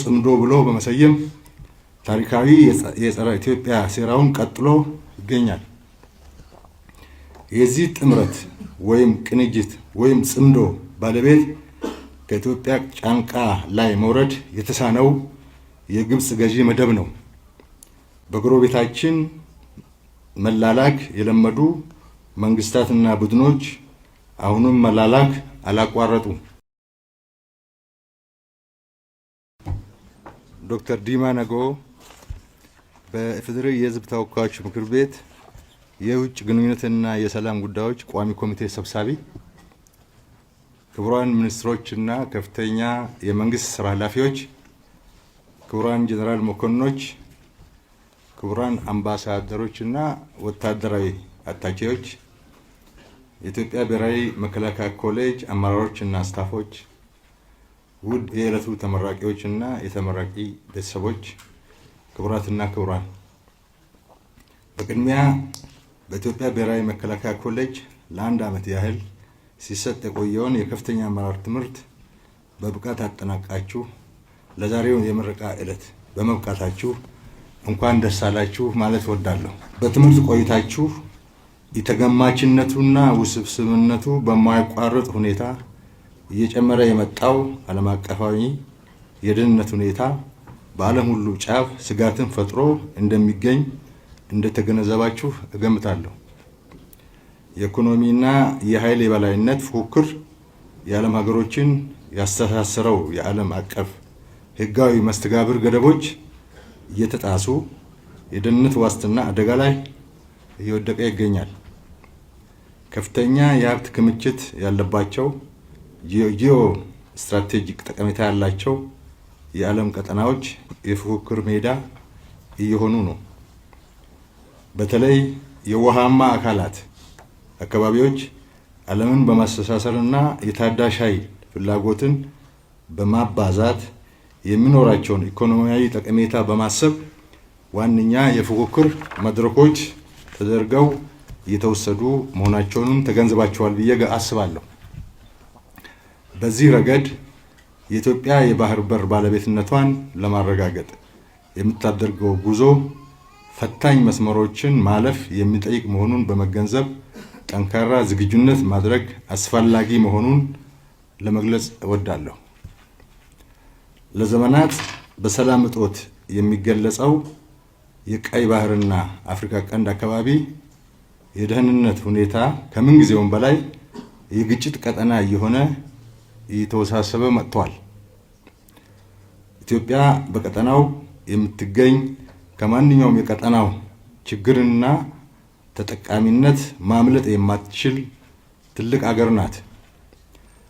ጽምዶ ብሎ በመሰየም ታሪካዊ የጸረ ኢትዮጵያ ሴራውን ቀጥሎ ይገኛል። የዚህ ጥምረት ወይም ቅንጅት ወይም ጽምዶ ባለቤት ከኢትዮጵያ ጫንቃ ላይ መውረድ የተሳነው የግብጽ ገዢ መደብ ነው። በጎረቤታችን መላላክ የለመዱ መንግስታትና ቡድኖች አሁንም መላላክ አላቋረጡ። ዶክተር ዲማ ነጎ በኢፌዴሪ የሕዝብ ተወካዮች ምክር ቤት የውጭ ግንኙነትና የሰላም ጉዳዮች ቋሚ ኮሚቴ ሰብሳቢ፣ ክቡራን ሚኒስትሮችና ከፍተኛ የመንግስት ስራ ኃላፊዎች፣ ክቡራን ጀነራል መኮንኖች፣ ክቡራን አምባሳደሮችና ወታደራዊ አታቼዎች፣ የኢትዮጵያ ብሔራዊ መከላከያ ኮሌጅ አመራሮችና ስታፎች፣ ውድ የዕለቱ ተመራቂዎችና የተመራቂ ቤተሰቦች፣ ክቡራትና ክቡራን፣ በቅድሚያ በኢትዮጵያ ብሔራዊ መከላከያ ኮሌጅ ለአንድ ዓመት ያህል ሲሰጥ የቆየውን የከፍተኛ አመራር ትምህርት በብቃት አጠናቃችሁ ለዛሬው የምረቃ ዕለት በመብቃታችሁ እንኳን ደስ አላችሁ ማለት እወዳለሁ። በትምህርት ቆይታችሁ የተገማችነቱና ውስብስብነቱ በማያቋርጥ ሁኔታ እየጨመረ የመጣው ዓለም አቀፋዊ የደህንነት ሁኔታ በዓለም ሁሉ ጫፍ ስጋትን ፈጥሮ እንደሚገኝ እንደተገነዘባችሁ እገምታለሁ። የኢኮኖሚና የኃይል የበላይነት ፉክክር የዓለም ሀገሮችን ያስተሳሰረው የዓለም አቀፍ ሕጋዊ መስተጋብር ገደቦች እየተጣሱ የደህንነት ዋስትና አደጋ ላይ እየወደቀ ይገኛል። ከፍተኛ የሀብት ክምችት ያለባቸው ጂኦ ስትራቴጂክ ጠቀሜታ ያላቸው የዓለም ቀጠናዎች የፉክክር ሜዳ እየሆኑ ነው። በተለይ የውሃማ አካላት አካባቢዎች ዓለምን በማስተሳሰርና የታዳሽ ኃይል ፍላጎትን በማባዛት የሚኖራቸውን ኢኮኖሚያዊ ጠቀሜታ በማሰብ ዋነኛ የፉክክር መድረኮች ተደርገው እየተወሰዱ መሆናቸውንም ተገንዝባቸዋል ብዬ አስባለሁ። በዚህ ረገድ የኢትዮጵያ የባህር በር ባለቤትነቷን ለማረጋገጥ የምታደርገው ጉዞ ፈታኝ መስመሮችን ማለፍ የሚጠይቅ መሆኑን በመገንዘብ ጠንካራ ዝግጁነት ማድረግ አስፈላጊ መሆኑን ለመግለጽ እወዳለሁ። ለዘመናት በሰላም እጦት የሚገለጸው የቀይ ባህርና አፍሪካ ቀንድ አካባቢ የደህንነት ሁኔታ ከምንጊዜውም በላይ የግጭት ቀጠና እየሆነ እየተወሳሰበ መጥቷል። ኢትዮጵያ በቀጠናው የምትገኝ ከማንኛውም የቀጠናው ችግርና ተጠቃሚነት ማምለጥ የማትችል ትልቅ አገር ናት።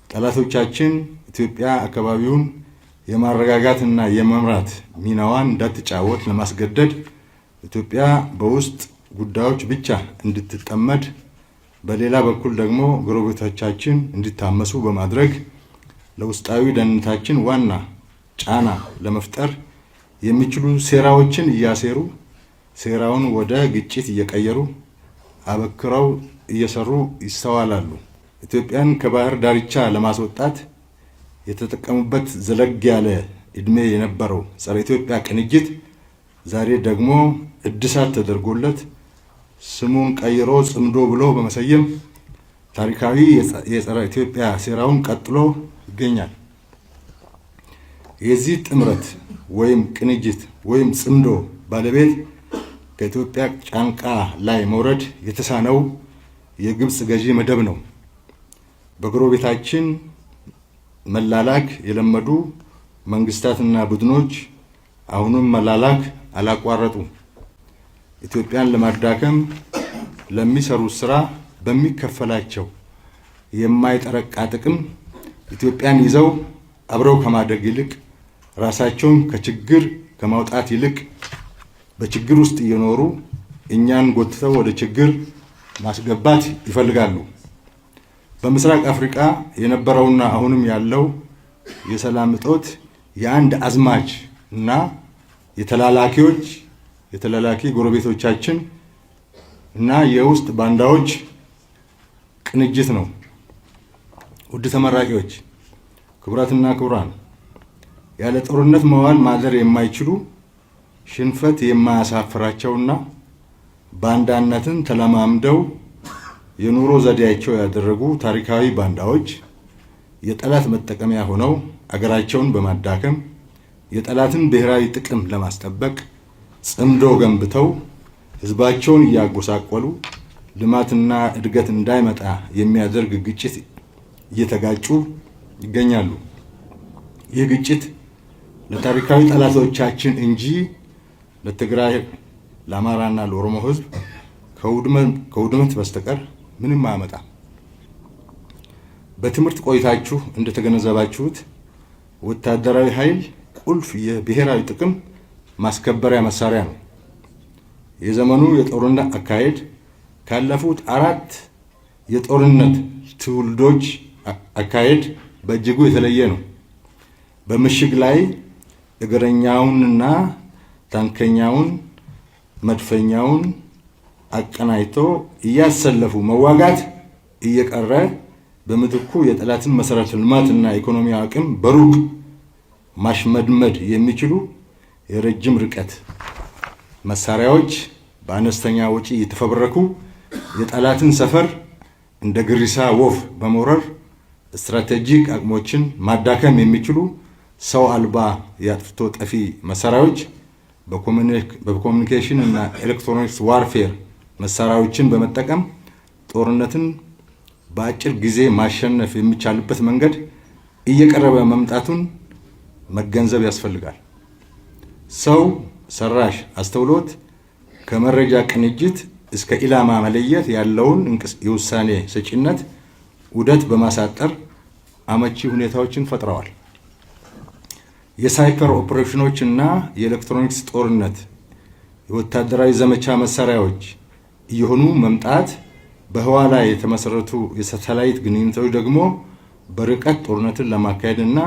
ጠላቶቻችን ኢትዮጵያ አካባቢውን የማረጋጋትና የመምራት ሚናዋን እንዳትጫወት ለማስገደድ ኢትዮጵያ በውስጥ ጉዳዮች ብቻ እንድትጠመድ፣ በሌላ በኩል ደግሞ ጎረቤቶቻችን እንዲታመሱ በማድረግ ለውስጣዊ ደህንነታችን ዋና ጫና ለመፍጠር የሚችሉ ሴራዎችን እያሴሩ ሴራውን ወደ ግጭት እየቀየሩ አበክረው እየሰሩ ይስተዋላሉ። ኢትዮጵያን ከባህር ዳርቻ ለማስወጣት የተጠቀሙበት ዘለግ ያለ እድሜ የነበረው ጸረ ኢትዮጵያ ቅንጅት ዛሬ ደግሞ እድሳት ተደርጎለት ስሙን ቀይሮ ጽምዶ ብሎ በመሰየም ታሪካዊ የጸረ ኢትዮጵያ ሴራውን ቀጥሎ ይገኛል። የዚህ ጥምረት ወይም ቅንጅት ወይም ጽምዶ ባለቤት ከኢትዮጵያ ጫንቃ ላይ መውረድ የተሳነው የግብጽ ገዢ መደብ ነው። በጎረቤታችን መላላክ የለመዱ መንግስታትና ቡድኖች አሁንም መላላክ አላቋረጡ። ኢትዮጵያን ለማዳከም ለሚሰሩት ስራ በሚከፈላቸው የማይጠረቃ ጥቅም ኢትዮጵያን ይዘው አብረው ከማደግ ይልቅ ራሳቸውን ከችግር ከማውጣት ይልቅ በችግር ውስጥ እየኖሩ እኛን ጎትተው ወደ ችግር ማስገባት ይፈልጋሉ። በምስራቅ አፍሪካ የነበረውና አሁንም ያለው የሰላም እጦት የአንድ አዝማች እና የተላላኪ ጎረቤቶቻችን እና የውስጥ ባንዳዎች ቅንጅት ነው። ውድ ተመራቂዎች፣ ክቡራትና ክቡራን፣ ያለ ጦርነት መዋል ማደር የማይችሉ ሽንፈት የማያሳፍራቸውና ባንዳነትን ተለማምደው የኑሮ ዘዴያቸው ያደረጉ ታሪካዊ ባንዳዎች የጠላት መጠቀሚያ ሆነው አገራቸውን በማዳከም የጠላትን ብሔራዊ ጥቅም ለማስጠበቅ ጽምዶ ገንብተው ህዝባቸውን እያጎሳቆሉ ልማትና እድገት እንዳይመጣ የሚያደርግ ግጭት እየተጋጩ ይገኛሉ። ይህ ግጭት ለታሪካዊ ጠላቶቻችን እንጂ ለትግራይ፣ ለአማራና ለኦሮሞ ህዝብ ከውድመት በስተቀር ምንም አያመጣም። በትምህርት ቆይታችሁ እንደተገነዘባችሁት ወታደራዊ ኃይል ቁልፍ የብሔራዊ ጥቅም ማስከበሪያ መሳሪያ ነው። የዘመኑ የጦርነት አካሄድ ካለፉት 4 የጦርነት ትውልዶች አካሄድ በእጅጉ የተለየ ነው። በምሽግ ላይ እግረኛውንና ታንከኛውን መድፈኛውን አቀናይቶ እያሰለፉ መዋጋት እየቀረ በምትኩ የጠላትን መሰረተ ልማትና ኢኮኖሚ አቅም በሩቅ ማሽመድመድ የሚችሉ የረጅም ርቀት መሳሪያዎች በአነስተኛ ወጪ የተፈበረኩ የጠላትን ሰፈር እንደ ግሪሳ ወፍ በመውረር ስትራቴጂክ አቅሞችን ማዳከም የሚችሉ ሰው አልባ የአጥፍቶ ጠፊ መሳሪያዎች በኮሙኒኬሽን እና ኤሌክትሮኒክስ ዋርፌር መሳሪያዎችን በመጠቀም ጦርነትን በአጭር ጊዜ ማሸነፍ የሚቻልበት መንገድ እየቀረበ መምጣቱን መገንዘብ ያስፈልጋል። ሰው ሰራሽ አስተውሎት ከመረጃ ቅንጅት እስከ ኢላማ መለየት ያለውን የውሳኔ ሰጪነት ውደት በማሳጠር አመቺ ሁኔታዎችን ፈጥረዋል። የሳይፐር ኦፕሬሽኖች እና የኤሌክትሮኒክስ ጦርነት የወታደራዊ ዘመቻ መሳሪያዎች እየሆኑ መምጣት በህዋ ላይ የተመሰረቱ የሳተላይት ግንኙነቶች ደግሞ በርቀት ጦርነትን ለማካሄድ እና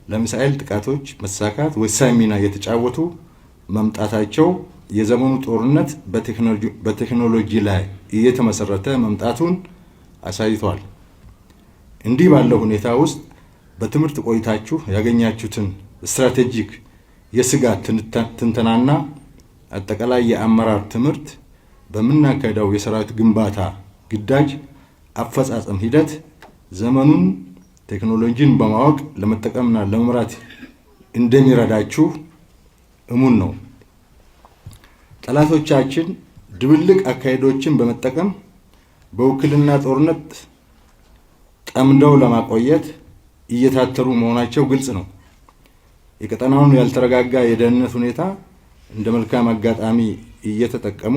ለሚሳኤል ጥቃቶች መሳካት ወሳኝ ሚና እየተጫወቱ መምጣታቸው የዘመኑ ጦርነት በቴክኖሎጂ ላይ እየተመሰረተ መምጣቱን አሳይቷል። እንዲህ ባለው ሁኔታ ውስጥ በትምህርት ቆይታችሁ ያገኛችሁትን ስትራቴጂክ የስጋት ትንተናና አጠቃላይ የአመራር ትምህርት በምናካሄደው የሰራዊት ግንባታ ግዳጅ አፈጻጸም ሂደት ዘመኑን ቴክኖሎጂን በማወቅ ለመጠቀምና ለመምራት እንደሚረዳችሁ እሙን ነው። ጠላቶቻችን ድብልቅ አካሄዶችን በመጠቀም በውክልና ጦርነት ጠምደው ለማቆየት እየታተሩ መሆናቸው ግልጽ ነው። የቀጠናውን ያልተረጋጋ የደህንነት ሁኔታ እንደ መልካም አጋጣሚ እየተጠቀሙ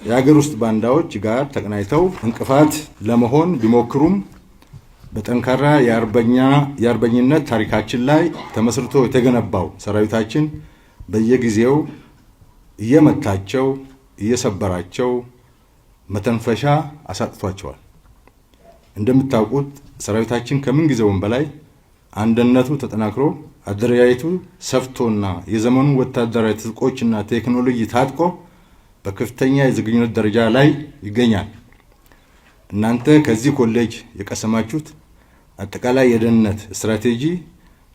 የሀገር ውስጥ ባንዳዎች ጋር ተቀናይተው እንቅፋት ለመሆን ቢሞክሩም በጠንካራ የአርበኝነት ታሪካችን ላይ ተመስርቶ የተገነባው ሰራዊታችን በየጊዜው እየመታቸው እየሰበራቸው መተንፈሻ አሳጥቷቸዋል። እንደምታውቁት ሰራዊታችን ከምን ጊዜውም በላይ አንድነቱ ተጠናክሮ አደረጃጀቱ ሰፍቶና የዘመኑ ወታደራዊ ትጥቆችና ቴክኖሎጂ ታጥቆ በከፍተኛ የዝግጁነት ደረጃ ላይ ይገኛል። እናንተ ከዚህ ኮሌጅ የቀሰማችሁት አጠቃላይ የደህንነት ስትራቴጂ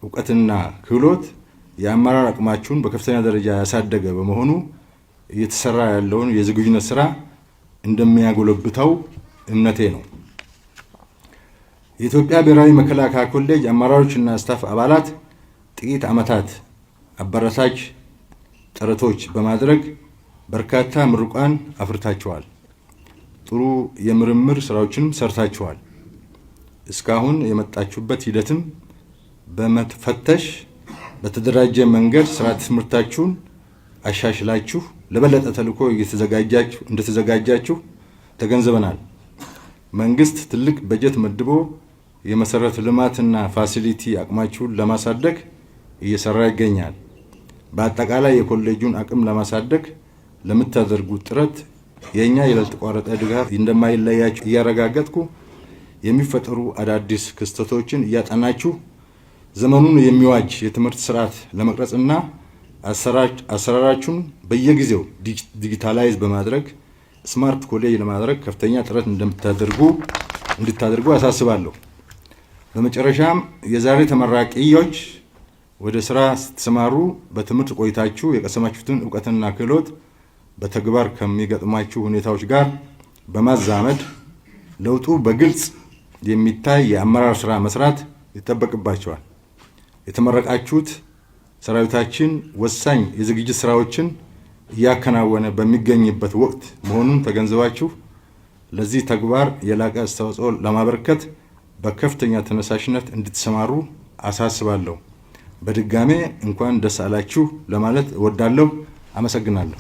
እውቀትና ክህሎት የአመራር አቅማችሁን በከፍተኛ ደረጃ ያሳደገ በመሆኑ እየተሰራ ያለውን የዝግጁነት ስራ እንደሚያጎለብተው እምነቴ ነው። የኢትዮጵያ ብሔራዊ መከላከያ ኮሌጅ አመራሮችና ስታፍ አባላት ጥቂት ዓመታት አበረታች ጥረቶች በማድረግ በርካታ ምሩቃን አፍርታችኋል። ጥሩ የምርምር ስራዎችንም ሰርታችኋል። እስካሁን የመጣችሁበት ሂደትም በመፈተሽ በተደራጀ መንገድ ስርዓተ ትምህርታችሁን አሻሽላችሁ ለበለጠ ተልዕኮ እንደተዘጋጃችሁ ተገንዝበናል። መንግስት ትልቅ በጀት መድቦ የመሰረተ ልማትና ፋሲሊቲ አቅማችሁን ለማሳደግ እየሰራ ይገኛል። በአጠቃላይ የኮሌጁን አቅም ለማሳደግ ለምታደርጉት ጥረት የኛ ያልተቋረጠ ድጋፍ እንደማይለያችሁ እያረጋገጥኩ የሚፈጠሩ አዳዲስ ክስተቶችን እያጠናችሁ ዘመኑን የሚዋጅ የትምህርት ስርዓት ለመቅረጽና አሰራራችሁን በየጊዜው ዲጂታላይዝ በማድረግ ስማርት ኮሌጅ ለማድረግ ከፍተኛ ጥረት እንድታደርጉ አሳስባለሁ። በመጨረሻም የዛሬ ተመራቂዎች ወደ ስራ ስትሰማሩ በትምህርት ቆይታችሁ የቀሰማችሁትን ዕውቀትና ክህሎት በተግባር ከሚገጥማችሁ ሁኔታዎች ጋር በማዛመድ ለውጡ በግልጽ የሚታይ የአመራር ስራ መስራት ይጠበቅባቸዋል። የተመረቃችሁት ሰራዊታችን ወሳኝ የዝግጅት ስራዎችን እያከናወነ በሚገኝበት ወቅት መሆኑን ተገንዝባችሁ ለዚህ ተግባር የላቀ አስተዋጽኦ ለማበርከት በከፍተኛ ተነሳሽነት እንድትሰማሩ አሳስባለሁ። በድጋሜ እንኳን ደስ አላችሁ ለማለት እወዳለሁ። አመሰግናለሁ።